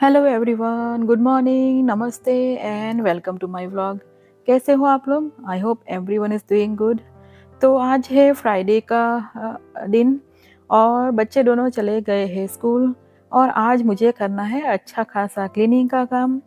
Hello everyone, good morning, namaste and welcome to my vlog. कैसे हो आप लोग? I hope everyone is doing good. तो आज है फ्राइडे का दिन और बच्चे दोनों चले गए हैं स्कूल और आज मुझे करना है अच्छा खासा क्लीनिंग का काम।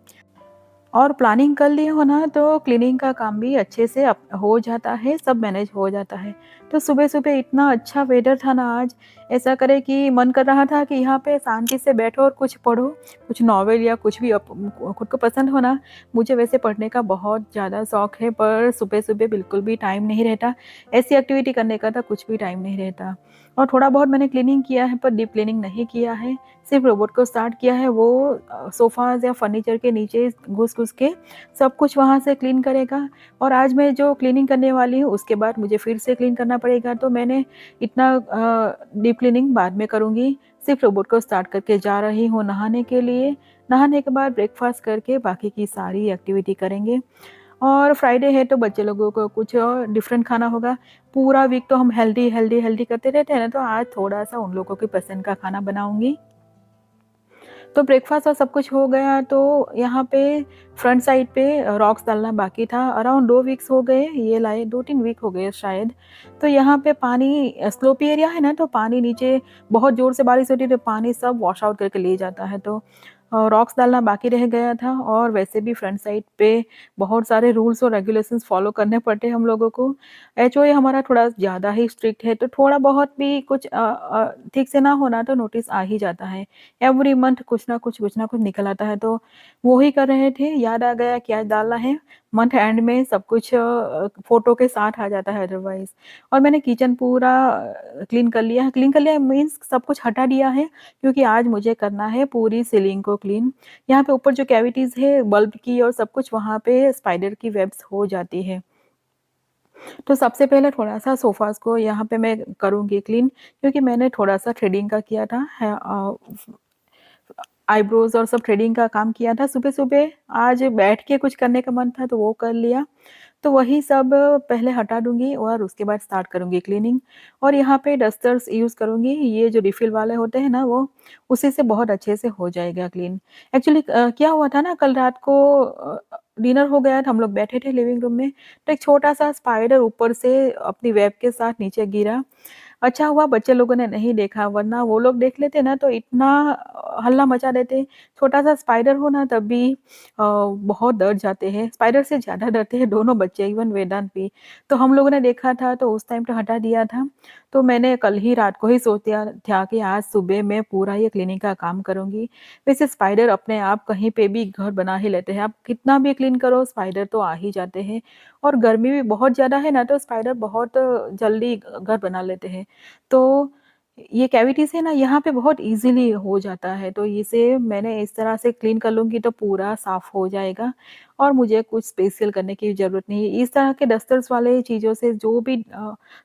और प्लानिंग कर लिए हो ना तो क्लीनिंग का काम भी अच्छे से हो जाता है, सब मैनेज हो जाता है। तो सुबह-सुबह इतना अच्छा वेदर था ना आज, ऐसा करे कि मन कर रहा था कि यहाँ पे शांति से बैठो और कुछ पढ़ो, कुछ नॉवेल या कुछ भी खुद को पसंद हो ना। मुझे वैसे पढ़ने का बहुत ज़्यादा शौक है पर सुबह-सुबह बिल्कुल भी टाइम नहीं रहता। ऐसी एक्टिविटी करने का तो कुछ भी टाइम नहीं रहता। और थोड़ा बहुत मैंने क्लीनिंग किया है पर डीप क्लीनिंग नहीं किया है। सिर्फ रोबोट को स्टार्ट किया है, वो सोफ़ाज़ या फर्नीचर के नीचे घुस-घुस के सब कुछ वहाँ से क्लीन करेगा। और आज मैं जो क्लीनिंग करने वाली हूँ उसके बाद मुझे फिर से क्लीन करना पड़ेगा, तो मैंने इतना डीप क्लीनिंग बाद में करूँगी। सिर्फ रोबोट को स्टार्ट करके जा रही हूँ नहाने के लिए। नहाने के बाद ब्रेकफ़ास्ट करके बाकी की सारी एक्टिविटी करेंगे। और फ्राइडे है तो बच्चे लोगों को कुछ डिफरेंट खाना होगा। पूरा वीक तो हम हेल्दी, हेल्दी, हेल्दी करते रहते हैं ना, तो आज थोड़ा-सा उन लोगों की पसंद का खाना बनाऊँगी। तो ब्रेकफ़ास्ट और सब कुछ हो गया, तो यहाँ पे फ्रंट साइड पे रॉक्स डालना बाकी था। अराउंड 2 वीक्स हो गए ये लाए, 2-3 वीक हो गए शायद। तो यहाँ पे पानी स्लोपी एरिया है ना, तो पानी नीचे बहुत ज़ोर से बारिश होती है तो पानी सब वॉश आउट करके ले जाता है। तो रॉक्स डालना बाकी रह गया था और वैसे भी फ्रंट साइड पे बहुत सारे रूल्स और रेगुलेशंस फ़ॉलो करने पड़ते हैं हम लोगों को। एचओए हमारा थोड़ा ज़्यादा ही स्ट्रिक्ट है, तो थोड़ा बहुत भी कुछ ठीक से ना होना तो नोटिस आ ही जाता है। एवरी मंथ कुछ ना कुछ निकल आता है, तो वो ही कर रहे थे। याद आ गया कि आज डालना है, मंथ एंड में सब कुछ फ़ोटो के साथ आ जाता है अदरवाइज़। और मैंने किचन पूरा क्लीन कर लिया है। क्लीन कर लिया मीन्स सब कुछ हटा दिया है, क्योंकि आज मुझे करना है पूरी सीलिंग को क्लीन। यहाँ पे ऊपर जो कैविटीज़ है बल्ब की और सब कुछ, वहाँ पे स्पाइडर की वेब्स हो जाती है। तो सबसे पहले थोड़ा-सा सोफ़ाज़ को यहाँ पे मैं करूँगी क्लीन, क्योंकि मैंने थोड़ा-सा थ्रेडिंग का किया था आईब्रोज़ और सब थ्रेडिंग का काम किया था सुबह-सुबह। आज बैठ के कुछ करने का मन था तो वो कर लिया। तो वही सब पहले हटा दूँगी और उसके बाद स्टार्ट करूँगी क्लीनिंग। और यहाँ पे डस्टर्स यूज़ करूँगी, ये जो रिफ़िल वाले होते हैं ना वो, उसी से बहुत अच्छे से हो जाएगा क्लीन। एक्चुअली क्या हुआ था ना, कल रात को डिनर हो गया था, हम लोग बैठे थे लिविंग रूम में, तो एक छोटा-सा स्पाइडर ऊपर से अपनी वेब के साथ नीचे गिरा। अच्छा हुआ बच्चे लोगों ने नहीं देखा, वरना वो लोग देख लेते ना तो इतना हल्ला मचा देते। छोटा-सा स्पाइडर हो ना तब भी बहुत डर जाते हैं, स्पाइडर से ज़्यादा डरते हैं दोनों बच्चे, इवन वेदांत भी। तो हम लोगों ने देखा था तो उस टाइम तो हटा दिया था। तो मैंने कल ही रात को ही सोच दिया था कि आज सुबह मैं पूरा ये क्लीनिंग का काम करूँगी। वैसे स्पाइडर अपने आप कहीं पे भी घर बना ही लेते हैं, आप कितना भी क्लीन करो स्पाइडर तो आ ही जाते हैं। और गर्मी भी बहुत ज़्यादा है ना, तो स्पाइडर बहुत जल्दी घर बना लेते हैं। तो ये कैविटीज़ है ना, यहाँ पे बहुत ईज़िली हो जाता है, तो इसे मैंने इस तरह से क्लीन कर लूँगी तो पूरा साफ़ हो जाएगा और मुझे कुछ स्पेशल करने की ज़रूरत नहीं है। इस तरह के डस्टर्स वाले चीज़ों से जो भी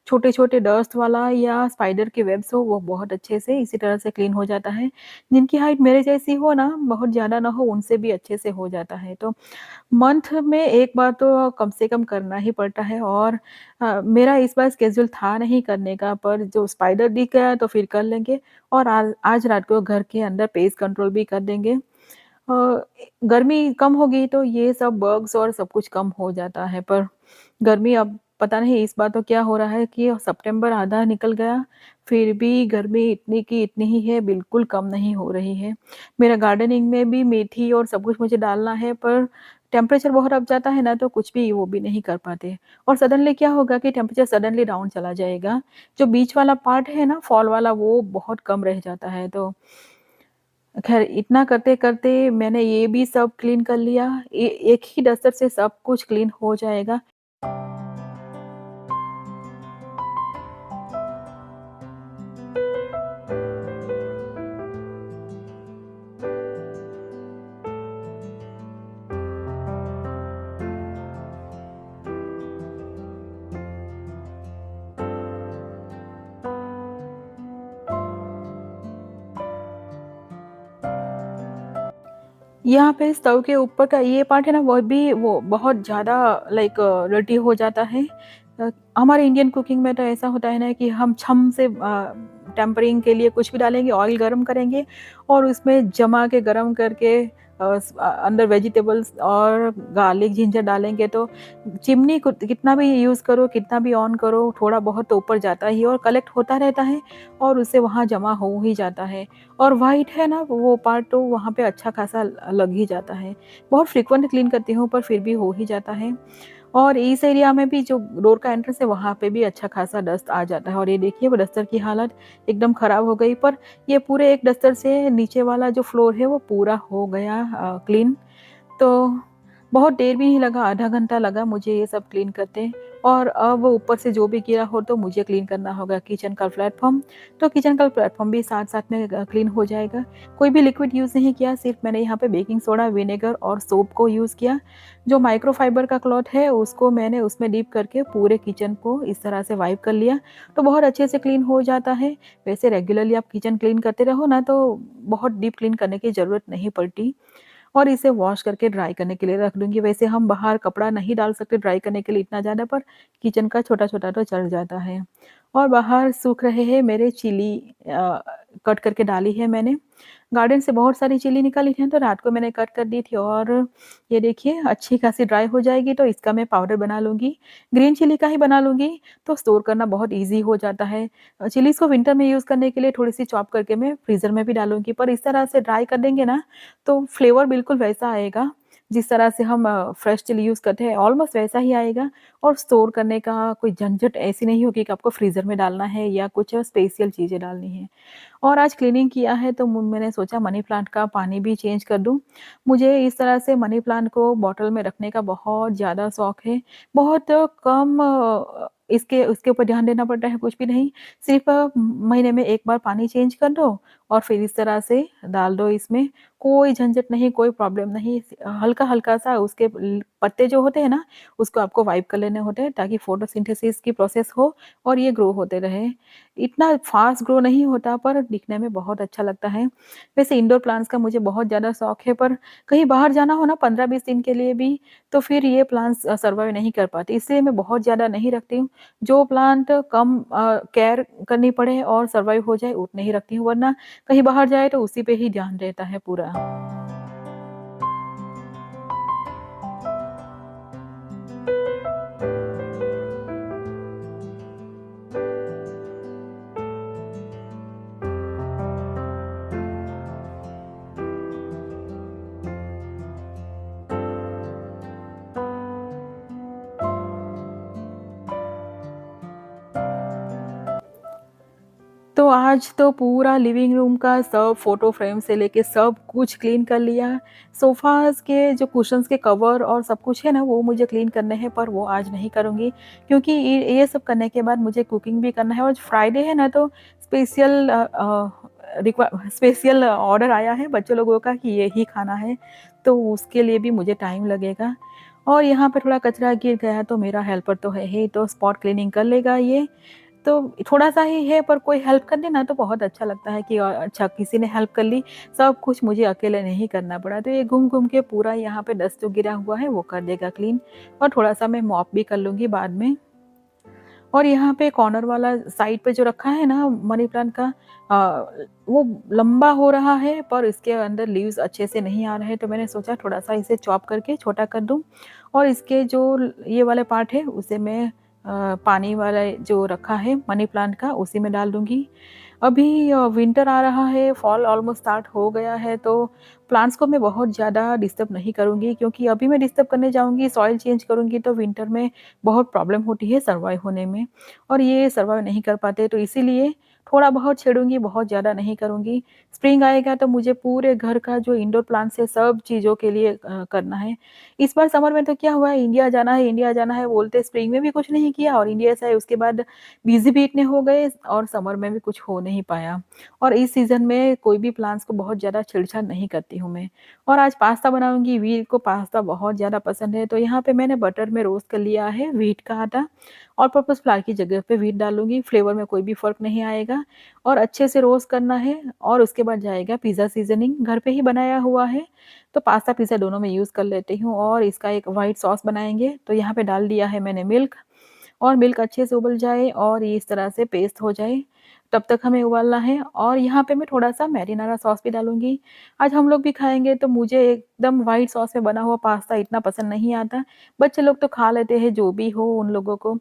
छोटे-छोटे डस्ट वाला या स्पाइडर के वेब्स हो, वो बहुत अच्छे से इसी तरह से क्लीन हो जाता है। जिनकी हाइट मेरे जैसी हो ना, बहुत ज़्यादा ना हो, उनसे भी अच्छे से हो जाता है। तो मंथ में 1 बार तो कम से कम करना ही पड़ता है। और मेरा इस बार स्केड्यूल था नहीं करने का, पर जो स्पाइडर दिख गया तो फिर कर लेंगे। और आज रात को घर के अंदर पेस्ट कंट्रोल भी कर देंगे। गर्मी कम होगी तो ये सब बग्स और सब कुछ कम हो जाता है, पर गर्मी अब पता नहीं इस बार तो क्या हो रहा है कि सितंबर आधा निकल गया, फिर भी गर्मी इतनी की इतनी ही है, बिल्कुल कम नहीं हो रही है। मेरा गार्डनिंग में भी मेथी और सब कुछ मुझे डालना है, पर टेम्परेचर बहुत अप जाता है ना, तो कुछ भी वो भी नहीं कर पाते। और सडनली क्या होगा कि टेम्परेचर सडनली डाउन चला जाएगा। जो बीच वाला पार्ट है ना, फॉल वाला, वो बहुत कम रह जाता है। तो ख़ैर इतना करते-करते मैंने ये भी सब क्लीन कर लिया। एक ही डस्टर से सब कुछ क्लीन हो जाएगा। यहाँ पे स्टोव के ऊपर का ये पार्ट है ना, वो बहुत ज़्यादा लाइक डर्टी हो जाता है। हमारे इंडियन कुकिंग में तो ऐसा होता है ना कि हम छम से टेम्परिंग के लिए कुछ भी डालेंगे, ऑयल गरम करेंगे और उसमें जमा के गरम करके अंदर वेजिटेबल्स और गार्लिक, जिंजर डालेंगे तो चिमनी को कितना भी यूज़ करो, कितना भी ऑन करो, थोड़ा बहुत तो ऊपर जाता ही है और कलेक्ट होता रहता है और उससे वहाँ जमा हो ही जाता है। और वाइट है ना वो पार्ट तो वहाँ पे अच्छा खासा लग ही जाता है। बहुत फ्रीक्वेंट क्लीन करती हूँ पर फिर भी हो ही जाता है। और इस एरिया में भी जो डोर का एंट्रेंस है वहाँ पे भी अच्छा खासा डस्ट आ जाता है और ये देखिए वो डस्टर की हालत एकदम ख़राब हो गई। पर ये पूरे एक डस्टर से नीचे वाला जो फ्लोर है वो पूरा हो गया क्लीन। तो बहुत देर भी नहीं लगा, आधा घंटा लगा मुझे ये सब क्लीन करते। और अब ऊपर से जो भी गिरा हो तो मुझे क्लीन करना होगा किचन का प्लेटफ़ॉर्म। तो किचन का प्लेटफ़ॉर्म भी साथ-साथ में क्लीन हो जाएगा। कोई भी लिक्विड यूज़ नहीं किया, सिर्फ मैंने यहाँ पे बेकिंग सोडा, विनेगर और सोप को यूज़ किया। जो माइक्रोफ़ाइबर का क्लॉथ है उसको मैंने उसमें डिप करके पूरे किचन को इस तरह से वाइप कर लिया, तो बहुत अच्छे से क्लीन हो जाता है। वैसे रेगुलरली आप किचन क्लीन करते रहो ना तो बहुत डीप क्लीन करने की ज़रूरत नहीं पड़ती। और इसे वॉश करके ड्राई करने के लिए रख दूँगी। वैसे हम बाहर कपड़ा नहीं डाल सकते ड्राई करने के लिए इतना ज़्यादा, पर किचन का छोटा-छोटा तो चल जाता है। और बाहर सूख रहे हैं मेरे चिली, कट करके डाली है मैंने। गार्डन से बहुत सारी चिली निकाली थी तो रात को मैंने कट कर दी थी और ये देखिए अच्छी खासी ड्राई हो जाएगी तो इसका मैं पाउडर बना लूँगी। ग्रीन चिली का ही बना लूँगी तो स्टोर करना बहुत ईज़ी हो जाता है। चिलीज़ को विंटर में यूज़ करने के लिए थोड़ी-सी चॉप करके मैं फ्रीज़र में भी डालूँगी, पर इस तरह से ड्राई कर देंगे ना तो फ्लेवर बिल्कुल वैसा आएगा, जिस तरह से हम फ्रेश चिली यूज़ करते हैं ऑलमोस्ट वैसा ही आएगा। और स्टोर करने का कोई झंझट ऐसी नहीं होगी कि आपको फ्रीज़र में डालना है या कुछ स्पेशल चीज़ें डालनी है। और आज क्लीनिंग किया है तो मैंने सोचा मनी प्लांट का पानी भी चेंज कर दूँ। मुझे इस तरह से मनी प्लांट को बॉटल में रखने का बहुत ज़्यादा शौक है। बहुत कम इसके उसके ऊपर ध्यान देना पड़ता है, कुछ भी नहीं। सिर्फ़ महीने में 1 बार पानी चेंज कर दो और फिर इस तरह से डाल दो इसमें। कोई झंझट नहीं, कोई प्रॉब्लम नहीं। हल्का-हल्का सा उसके पत्ते जो होते हैं ना, उसको आपको वाइप कर लेने होते हैं ताकि फ़ोटोसिंथेसिस की प्रोसेस हो और ये ग्रो होते रहे। इतना फ़ास्ट ग्रो नहीं होता पर दिखने में बहुत अच्छा लगता है। वैसे इंडोर प्लांट्स का मुझे बहुत ज़्यादा शौक है, पर कहीं बाहर जाना हो ना 15-20 दिन के लिए भी तो फिर ये प्लांट्स सर्वाइव नहीं कर पाते, इसलिए मैं बहुत ज़्यादा नहीं रखती हूँ। जो प्लांट कम केयर करनी पड़े और सर्वाइव हो जाए उतने ही रखती हूँ, वरना कहीं बाहर जाए तो उसी पे ही ध्यान रहता है पूरा। तो आज तो पूरा लिविंग रूम का सब फ़ोटो फ्रेम से लेके सब कुछ क्लीन कर लिया। सोफ़ाज़ के जो कुशन्स के कवर और सब कुछ है ना वो मुझे क्लीन करने हैं, पर वो आज नहीं करूँगी क्योंकि ये सब करने के बाद मुझे कुकिंग भी करना है। और फ्राइडे है ना तो स्पेशल स्पेशल ऑर्डर आया है बच्चों लोगों का कि ये ही खाना है, तो उसके लिए भी मुझे टाइम लगेगा। और यहाँ पे थोड़ा कचरा गिर गया तो मेरा हेल्पर तो है ही, तो स्पॉट क्लीनिंग कर लेगा ये। तो थोड़ा-सा ही है पर कोई हेल्प कर दे ना तो बहुत अच्छा लगता है कि अच्छा किसी ने हेल्प कर ली, सब कुछ मुझे अकेले नहीं करना पड़ा। तो ये घूम-घूम के पूरा यहाँ पे डस्ट जो गिरा हुआ है वो कर देगा क्लीन। और थोड़ा-सा मैं मॉप भी कर लूँगी बाद में। और यहाँ पे कॉर्नर वाला साइड पे जो रखा है ना मनी प्लांट का, वो लंबा हो रहा है पर इसके अंदर लीव्स अच्छे से नहीं आ रहे हैं, तो मैंने सोचा थोड़ा-सा इसे चॉप करके छोटा कर दूँ। और इसके जो ये वाले पार्ट है उसे मैं पानी वाला जो रखा है मनी प्लांट का उसी में डाल दूँगी। अभी विंटर आ रहा है, फॉल ऑलमोस्ट स्टार्ट हो गया है, तो प्लांट्स को मैं बहुत ज़्यादा डिस्टर्ब नहीं करूँगी क्योंकि अभी मैं डिस्टर्ब करने जाऊँगी, सॉइल चेंज करूँगी तो विंटर में बहुत प्रॉब्लम होती है सर्वाइव होने में और ये सर्वाइव नहीं कर पाते, तो इसीलिए थोड़ा बहुत छेड़ूँगी, बहुत ज़्यादा नहीं करूँगी। स्प्रिंग आएगा तो मुझे पूरे घर का जो इंडोर प्लांट्स है सब चीज़ों के लिए करना है। इस बार समर में तो क्या हुआ है, इंडिया जाना है बोलते स्प्रिंग में भी कुछ नहीं किया और इंडिया से आए उसके बाद बिज़ी भी इतने हो गए और समर में भी कुछ हो नहीं पाया। और इस सीज़न में कोई भी प्लांट्स को बहुत ज़्यादा छेड़छाड़ नहीं करती हूँ मैं। और आज पास्ता बनाऊँगी, वीर को पास्ता बहुत ज़्यादा पसंद है, तो यहाँ पे मैंने बटर में रोस्ट कर लिया है व्हीट का आटा। ऑल पर्पस फ्लावर की जगह पे व्हीट डालूँगी, फ्लेवर में कोई भी फ़र्क नहीं आएगा। और अच्छे से रोस्ट करना है और उसके बाद जाएगा पिज़्ज़ा सीज़निंग, घर पे ही बनाया हुआ है, तो पास्ता पिज़्ज़ा दोनों में यूज़ कर लेती हूँ। और इसका एक व्हाइट सॉस बनाएँगे, तो यहाँ पे डाल दिया है मैंने मिल्क। और मिल्क अच्छे से उबल जाए और ये इस तरह से पेस्ट हो जाए, तब तक हमें उबालना है। और यहाँ पे मैं थोड़ा-सा मैरिनारा सॉस भी डालूँगी। आज हम लोग भी खाएँगे तो मुझे एकदम व्हाइट सॉस में बना हुआ पास्ता इतना पसंद नहीं आता। बच्चे लोग तो खा लेते हैं, जो भी हो उन लोगों को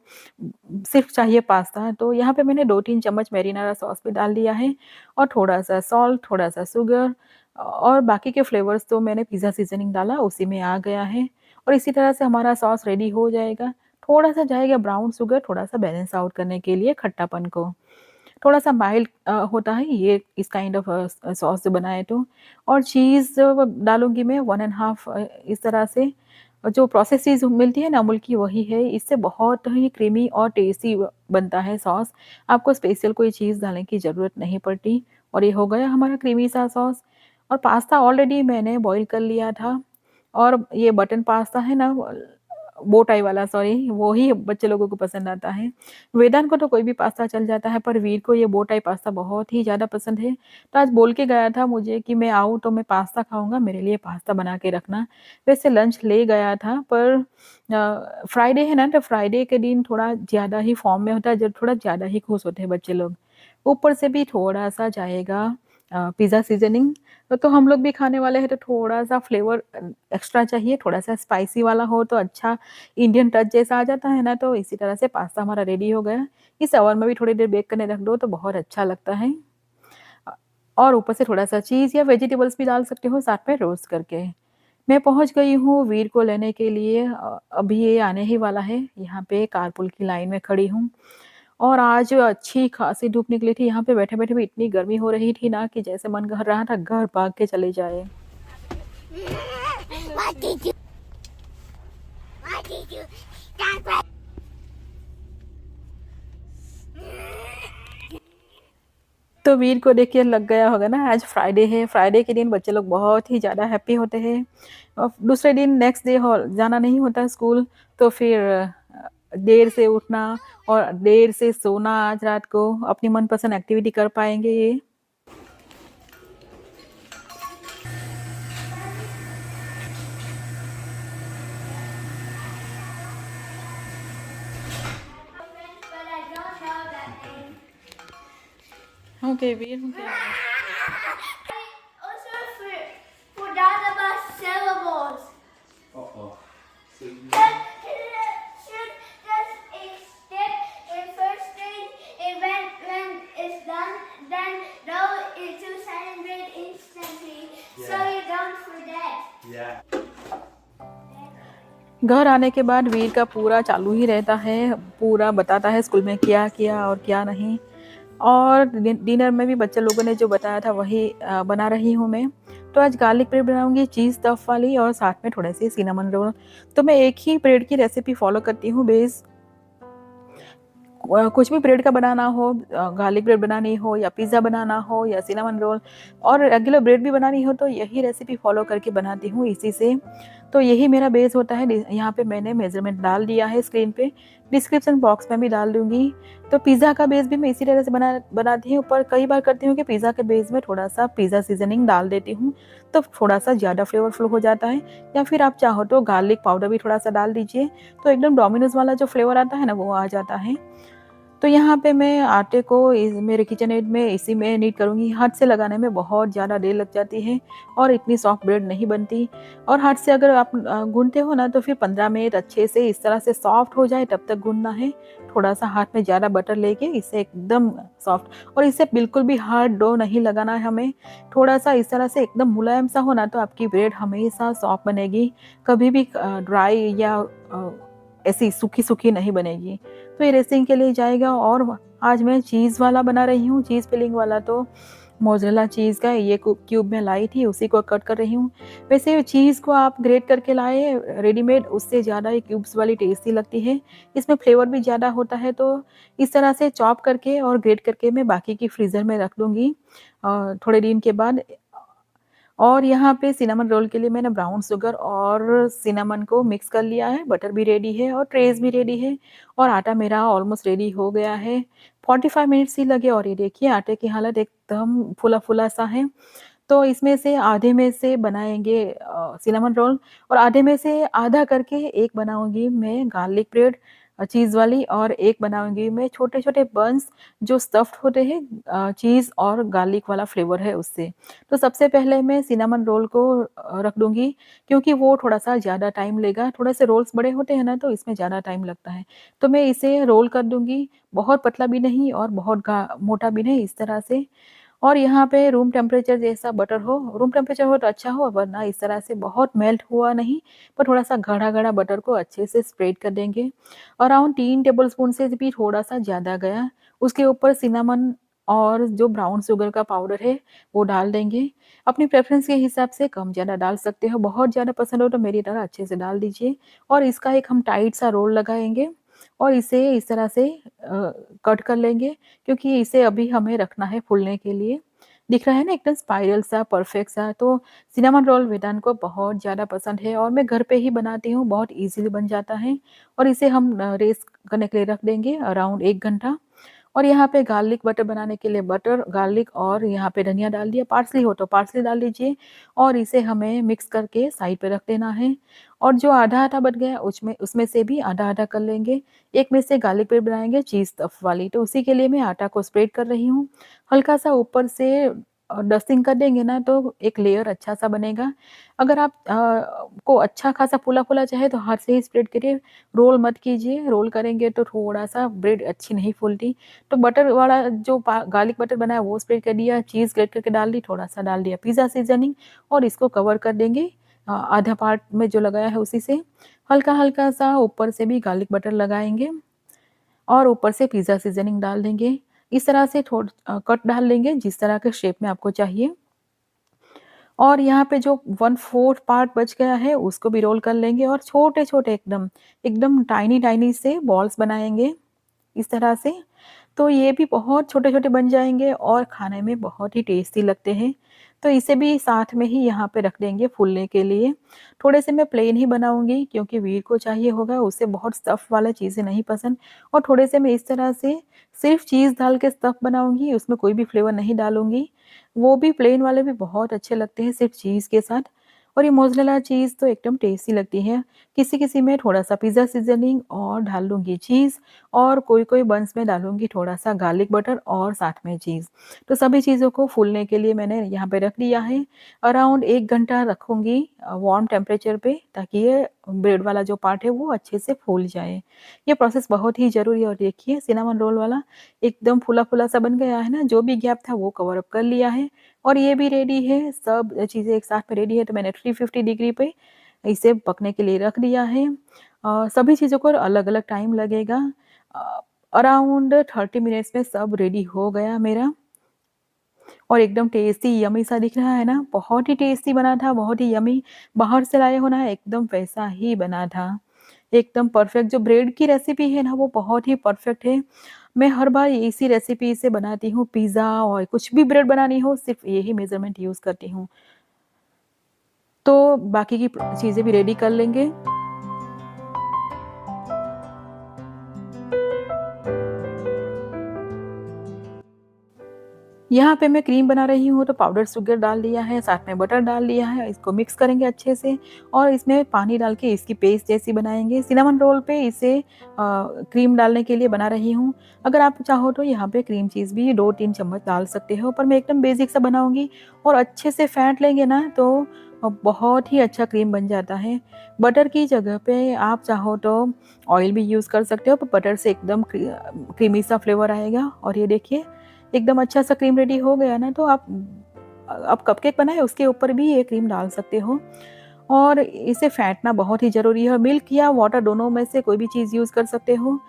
सिर्फ़ चाहिए पास्ता। तो यहाँ पे मैंने 2-3 चम्मच मैरिनारा सॉस भी डाल दिया है और थोड़ा-सा सॉल्ट, थोड़ा-सा शुगर और बाकी के फ्लेवर्स तो मैंने पिज़्ज़ा सीज़निंग डाला, उसी में आ गया है। और इसी तरह से हमारा सॉस रेडी हो जाएगा। थोड़ा-सा जाएगा ब्राउन शुगर, थोड़ा-सा बैलेंस आउट करने के लिए खट्टापन को। थोड़ा-सा माइल्ड होता है ये इस काइंड ऑफ सॉस जो बनाए तो। और चीज़ डालूँगी मैं 1 एंड हाफ इस तरह से। जो प्रोसेस्ड चीज़ मिलती है ना अमूल की वही है, इससे बहुत ही क्रीमी और टेस्टी बनता है सॉस। आपको स्पेशल कोई चीज़ डालने की ज़रूरत नहीं पड़ती। और ये हो गया हमारा क्रीमी सा सॉस। और पास्ता ऑलरेडी मैंने बॉयल कर लिया था। और ये बटन पास्ता है ना बो टाई वाला, सॉरी, वो ही बच्चे लोगों को पसंद आता है। वेदांत को तो कोई भी पास्ता चल जाता है, पर वीर को ये बो टाई पास्ता बहुत ही ज़्यादा पसंद है। तो आज बोल के गया था मुझे कि मैं आऊँ तो मैं पास्ता खाऊँगा, मेरे लिए पास्ता बना के रखना। वैसे लंच ले गया था, पर फ्राइडे है ना, तो फ्राइडे के दिन थोड़ा ज़्यादा ही फॉर्म में होता है, जब थोड़ा ज़्यादा ही खुश होते हैं बच्चे लोग। ऊपर से भी थोड़ा-सा जाएगा पिज़्ज़ा सीज़निंग। तो हम लोग भी खाने वाले हैं, तो थोड़ा-सा फ्लेवर एक्स्ट्रा चाहिए, थोड़ा-सा स्पाइसी वाला हो तो अच्छा इंडियन टच जैसा आ जाता है ना, तो इसी तरह से पास्ता हमारा रेडी हो गया। इसे ओवन में भी थोड़ी देर बेक करने रख दो तो बहुत अच्छा लगता है। अ, और ऊपर से थोड़ा-सा चीज़ या वेजिटेबल्स भी डाल सकते हो साथ में रोस्ट करके। मैं पहुँच गई हूँ वीर को लेने के लिए, अभी ये आने ही वाला है। यहाँ पे कारपुल की लाइन में खड़ी हूँ। और आज अच्छी खासी धूप निकली थी, यहाँ पे बैठे-बैठे भी इतनी गर्मी हो रही थी ना कि जैसे मन कर रहा था घर भाग के चले जाए। What did you? What did you? Stop it! तो वीर को देख के लग गया होगा ना आज फ्राइडे है, फ्राइडे के दिन बच्चे लोग बहुत ही ज़्यादा हैप्पी होते हैं। और दूसरे दिन नेक्स्ट डे हो जाना नहीं होता स्कूल, तो फिर देर से उठना और देर से सोना, आज रात को अपनी मनपसंद एक्टिविटी कर पाएँगे ये। But I don't know that name. Okay Veer, okay. Also forgot about syllables. Uh-oh. So you Should just skip in first grade, and when it's done, then go into second grade instantly, so Yeah. you don't forget. yeah. घर आने के बाद वीर का पूरा चालू ही रहता है, पूरा बताता है स्कूल में क्या किया और क्या नहीं। और डिनर में भी बच्चे लोगों ने जो बताया था वही बना रही हूँ मैं। तो आज गार्लिक ब्रेड बनाऊँगी, चीज़ स्टफ़ वाली, और साथ में थोड़े से सिनेमन रोल। तो मैं एक ही ब्रेड की रेसिपी फ़ॉलो करती हूँ बेस। कुछ भी ब्रेड का बनाना हो, गार्लिक ब्रेड बनानी हो या पिज़्ज़ा बनाना हो या सिनेमन रोल और रेगुलर ब्रेड भी बनानी हो, तो यही रेसिपी फ़ॉलो करके बनाती हूँ इसी से। तो यही मेरा बेस होता है। यहाँ पे मैंने मेज़रमेंट डाल दिया है स्क्रीन पे, डिस्क्रिप्शन बॉक्स में भी डाल दूँगी। तो पिज़्ज़ा का बेस भी मैं इसी तरह से बनाती हूँ, पर कई बार करती हूँ कि पिज़्ज़ा के बेस में थोड़ा-सा पिज़्ज़ा सीज़निंग डाल देती हूँ, तो थोड़ा-सा ज़्यादा फ्लेवरफुल हो जाता है। या फिर आप चाहो तो गार्लिक पाउडर भी थोड़ा-सा डाल दीजिए, तो एकदम डोमिनोज़ वाला जो फ्लेवर आता है ना, वो आ जाता है। तो यहाँ पे मैं आटे को मेरे किचन एड में इसी में नीट करूँगी। हाथ से लगाने में बहुत ज़्यादा देर लग जाती है और इतनी सॉफ्ट ब्रेड नहीं बनती। और हाथ से अगर आप गूँथते हो ना, तो फिर 15 मिनट अच्छे से इस तरह से सॉफ्ट हो जाए तब तक गूँथना है। थोड़ा-सा हाथ में ज़्यादा बटर लेके इसे एकदम सॉफ्ट, और इसे बिल्कुल भी हार्ड डो नहीं लगाना है हमें। थोड़ा-सा इस तरह से एकदम मुलायम सा हो ना, तो आपकी ब्रेड हमेशा सॉफ्ट बनेगी। कभी भी ड्राई या ऐसी सूखी-सूखी नहीं बनेगी। तो ये रेसिंग के लिए जाएगा। और आज मैं चीज़ वाला बना रही हूँ, चीज़ फिलिंग वाला। तो मोज़रेला चीज़ का ये क्यूब में लाई थी, उसी को कट कर रही हूँ। वैसे चीज़ को आप ग्रेट करके लाए रेडीमेड, उससे ज़्यादा ये क्यूब्स वाली टेस्टी लगती है। इसमें फ्लेवर भी ज़्यादा होता है। तो इस तरह से चॉप करके और ग्रेट करके मैं बाकी की फ्रीज़र में रख दूँगी थोड़े दिन के बाद। और यहाँ पे सिनेमन रोल के लिए मैंने ब्राउन शुगर और सिनेमन को मिक्स कर लिया है। बटर भी रेडी है और ट्रेस भी रेडी है और आटा मेरा ऑलमोस्ट रेडी हो गया है। 45 मिनट्स ही लगे और ये देखिए आटे की हालत एकदम फूला-फूला सा है। तो इसमें से आधे में से बनाएँगे सिनेमन रोल और आधे में से आधा करके एक बनाऊँगी मैं गार्लिक ब्रेड। चीज़ वाली, और एक बनाऊँगी मैं छोटे छोटे बन्स जो स्टफ्ड होते हैं चीज़ और गार्लिक वाला फ्लेवर है उससे। तो सबसे पहले मैं सिनेमन रोल को रख दूँगी, क्योंकि वो थोड़ा-सा ज़्यादा टाइम लेगा, थोड़े से रोल्स बड़े होते हैं ना तो इसमें ज़्यादा टाइम लगता है। तो मैं इसे रोल कर दूँगी, बहुत पतला भी नहीं और बहुत मोटा भी नहीं, इस तरह से। और यहाँ पे रूम टेम्परेचर जैसा बटर हो, रूम टेम्परेचर हो तो अच्छा हो, वरना इस तरह से बहुत मेल्ट हुआ नहीं, पर थोड़ा-सा गाढ़ा-गाढ़ा बटर को अच्छे से स्प्रेड कर देंगे। अराउंड 3 टेबलस्पून से भी थोड़ा-सा ज़्यादा गया। उसके ऊपर सिनेमन और जो ब्राउन शुगर का पाउडर है, वो डाल देंगे। अपनी प्रेफ़रेंस के हिसाब से कम-ज़्यादा डाल सकते हो, बहुत ज़्यादा पसंद हो तो मेरी तरह अच्छे से डाल दीजिए। और इसका एक हम टाइट सा रोल लगाएँगे और इसे इस तरह से कट कर लेंगे, क्योंकि इसे अभी हमें रखना है फूलने के लिए। दिख रहा है ना एकदम स्पाइरल सा, परफेक्ट सा। तो सिनेमन रोल वेदांत को बहुत ज़्यादा पसंद है और मैं घर पे ही बनाती हूँ, बहुत ईज़िली बन जाता है। और इसे हम रेस्ट करने के लिए रख देंगे अराउंड 1 घंटा। और यहाँ पे गार्लिक बटर बनाने के लिए बटर, गार्लिक और यहाँ पे धनिया डाल दिया, पार्सली हो तो पार्सली डाल दीजिए और इसे हमें मिक्स करके साइड पे रख देना है। और जो आधा-आधा बच गया उसमें उसमें से भी आधा-आधा कर लेंगे। एक में से गार्लिक ब्रेड बनाएँगे चीज़ स्टफ़ वाली, तो उसी के लिए मैं आटा को स्प्रेड कर रही हूँ। हल्का-सा ऊपर से डस्टिंग कर देंगे ना तो एक लेयर अच्छा-सा बनेगा। अगर आप को अच्छा खासा फूला-फूला चाहे तो हाथ से ही स्प्रेड करिए, रोल मत कीजिए, रोल करेंगे तो थोड़ा-सा ब्रेड अच्छी नहीं फूलती। तो बटर वाला जो गार्लिक बटर बनाया वो स्प्रेड कर दिया, चीज़ ग्रेट करके डाल दी, थोड़ा-सा डाल दिया पिज़्ज़ा सीज़निंग और इसको कवर कर देंगे आधा पार्ट में जो लगाया है उसी से। हल्का-हल्का सा ऊपर से भी गार्लिक बटर लगाएँगे और ऊपर से पिज़्ज़ा सीज़निंग डाल देंगे। इस तरह से कट डाल लेंगे जिस तरह के शेप में आपको चाहिए। और यहाँ पे जो 1/4 पार्ट बच गया है उसको भी रोल कर लेंगे और छोटे-छोटे एकदम, एकदम टाइनी-टाइनी से बॉल्स बनाएँगे, इस तरह से। तो ये भी बहुत छोटे-छोटे बन जाएँगे और खाने में बहुत ही टेस्टी लगते हैं। तो इसे भी साथ में ही यहाँ पे रख देंगे फूलने के लिए। थोड़े से मैं प्लेन ही बनाऊँगी क्योंकि वीर को चाहिए होगा, उसे बहुत स्टफ़ वाला चीज़ें नहीं पसंद। और थोड़े से मैं इस तरह से सिर्फ़ चीज़ डाल के स्टफ़ बनाऊँगी, उसमें कोई भी फ्लेवर नहीं डालूँगी। वो भी प्लेन वाले भी बहुत अच्छे लगते हैं सिर्फ़ चीज़ के साथ। और ये मोज़रेला चीज़ तो एकदम टेस्टी लगती है। किसी-किसी में थोड़ा-सा पिज़्ज़ा सीज़निंग और डाल दूँगी चीज़ और कोई-कोई बन्स में डालूँगी थोड़ा-सा गार्लिक बटर और साथ में चीज़। तो सभी चीज़ों को फूलने के लिए मैंने यहाँ पे रख दिया है। अराउंड 1 घंटा रखूँगी वार्म टेम्परेचर पे, ताकि ये ब्रेड वाला जो पार्ट है वो अच्छे से फूल जाए। ये प्रोसेस बहुत ही ज़रूरी है और देखिए सिनेमन रोल वाला एकदम फूला-फूला सा बन गया है ना, जो भी गैप था वो कवर अप कर लिया है और ये भी रेडी है। सब चीज़ें एक साथ में रेडी है तो मैंने 350 डिग्री पे इसे पकने के लिए रख दिया है। सभी चीज़ों को अलग-अलग टाइम लगेगा। अ, अराउंड 30 मिनट्स में सब रेडी हो गया मेरा और एकदम टेस्टी यम्मी सा दिख रहा है ना, बहुत ही टेस्टी बना था, बहुत ही यम्मी। बाहर से लाए हो ना एकदम वैसा ही बना था, एकदम परफेक्ट। जो ब्रेड की रेसिपी है ना वो बहुत ही परफेक्ट है। मैं हर बार इसी रेसिपी से बनाती हूँ पिज़्ज़ा और कुछ भी ब्रेड बनानी हो सिर्फ़ यही मेज़रमेंट यूज़ करती हूँ। तो बाकी की चीज़ें भी रेडी कर लेंगे। यहाँ पे मैं क्रीम बना रही हूँ तो पाउडर शुगर डाल दिया है, साथ में बटर डाल दिया है, इसको मिक्स करेंगे अच्छे से और इसमें पानी डाल के इसकी पेस्ट जैसी बनाएँगे। सिनेमन रोल पे इसे क्रीम डालने के लिए बना रही हूँ। अगर आप चाहो तो यहाँ पे क्रीम चीज़ भी 2-3 चम्मच डाल सकते हो, पर मैं एकदम बेसिक सा बनाऊँगी और अच्छे से फेंट लेंगे ना तो बहुत ही अच्छा क्रीम बन जाता है। बटर की जगह पे आप चाहो तो ऑयल भी यूज़ कर सकते हो, पर बटर से एकदम क्रीमी सा फ्लेवर आएगा। और ये देखिए एकदम अच्छा सा क्रीम रेडी हो गया ना, तो आप कपकेक बनाए उसके ऊपर भी ये क्रीम डाल सकते हो और इसे फेंटना बहुत ही ज़रूरी है। मिल्क या वाटर दोनों में से कोई भी चीज़ यूज़ कर सकते हो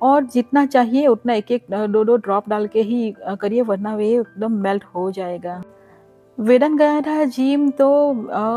और जितना चाहिए उतना एक-एक 2-2 ड्रॉप डाल के ही करिए, वरना ये एकदम मेल्ट हो जाएगा। वेदन गया था जिम तो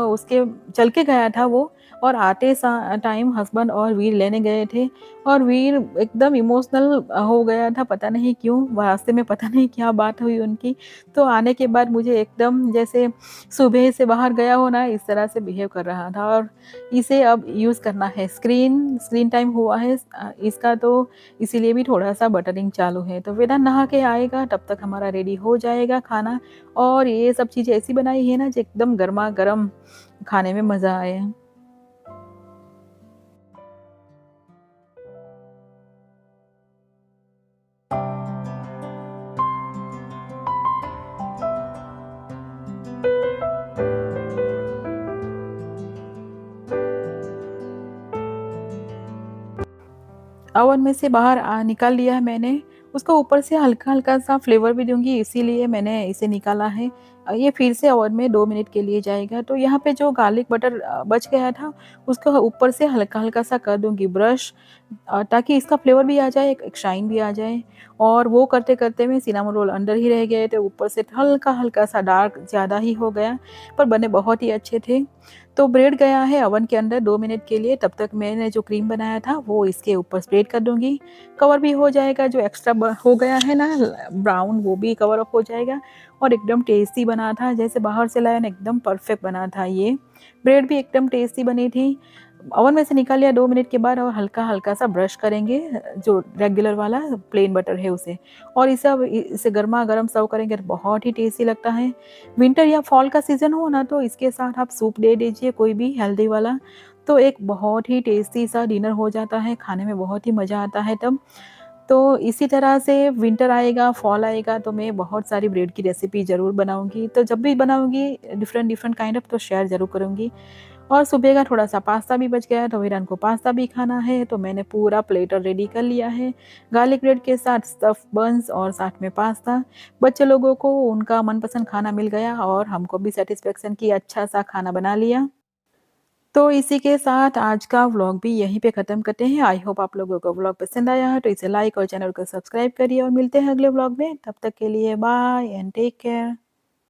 उसके चल के गया था वो और आते टाइम हस्बैंड और वीर लेने गए थे और वीर एकदम इमोशनल हो गया था, पता नहीं क्यों, रास्ते में पता नहीं क्या बात हुई उनकी। तो आने के बाद मुझे एकदम जैसे सुबह से बाहर गया हो ना, इस तरह से बिहेव कर रहा था। और इसे अब यूज़ करना है, स्क्रीन टाइम हुआ है इसका, तो इसीलिए भी थोड़ा सा बटरिंग चालू है। तो वेदांत नहा के आएगा तब तक हमारा रेडी हो जाएगा खाना। और ये सब चीज़ें ऐसी बनाई है ना जो एकदम गरमा-गरम खाने में मज़ा आए। ओवन में से बाहर निकाल लिया है मैंने। उसको ऊपर से हल्का-हल्का सा फ्लेवर भी दूँगी, इसीलिए मैंने इसे निकाला है। ये फिर से ओवन में 2 मिनट के लिए जाएगा। तो यहाँ पे जो गार्लिक बटर बच गया था, उसको ऊपर से हल्का-हल्का सा कर दूँगी ब्रश, ताकि इसका फ्लेवर भी आ जाए, एक शाइन भी आ जाए। और वो करते-करते में सिनेमन रोल अंदर ही रह गए थे, ऊपर से हल्का-हल्का सा डार्क ज़्यादा ही हो गया, पर बने बहुत ही अच्छे थे। तो ब्रेड गया है ओवन के अंदर 2 मिनट के लिए, तब तक मैंने जो क्रीम बनाया था वो इसके ऊपर स्प्रेड कर दूँगी। कवर भी हो जाएगा, जो एक्स्ट्रा हो गया है ना ब्राउन, वो भी कवर अप हो जाएगा। और एकदम टेस्टी बना था, जैसे बाहर से लाया ना एकदम परफेक्ट बना था ये। ब्रेड भी एकदम टेस्टी बनी थी। ओवन में से निकाल लिया 2 मिनट के बाद और हल्का-हल्का सा ब्रश करेंगे, जो रेगुलर वाला प्लेन बटर है उसे। और इसे गरमा-गरम सर्व करेंगे तो बहुत ही टेस्टी लगता है। विंटर या फॉल का सीज़न हो ना, तो इसके साथ आप सूप दे दीजिए कोई भी हेल्दी वाला, तो एक बहुत ही टेस्टी सा डिनर हो जाता है, खाने में बहुत ही मज़ा आता है तब। तो इसी तरह से विंटर आएगा, फॉल आएगा, तो मैं बहुत सारी ब्रेड की रेसिपी ज़रूर बनाऊँगी। तो जब भी बनाऊँगी डिफरेंट काइंड ऑफ, तो शेयर ज़रूर करूँगी। और सुबह का थोड़ा-सा पास्ता भी बच गया है, तो वीरान को पास्ता भी खाना है, तो मैंने पूरा प्लेटर रेडी कर लिया है। गार्लिक ब्रेड के साथ स्टफ़ बन्स और साथ में पास्ता। बच्चे लोगों को उनका मनपसंद खाना मिल गया और हमको भी सैटिस्फैक्शन कि अच्छा-सा खाना बना लिया। तो इसी के साथ आज का व्लॉग भी यहीं पे ख़त्म करते हैं। आई होप आप लोगों को व्लॉग पसंद आया है, तो इसे लाइक और चैनल को सब्सक्राइब करिए और मिलते हैं अगले व्लॉग में। तब तक के लिए बाय एंड टेक केयर।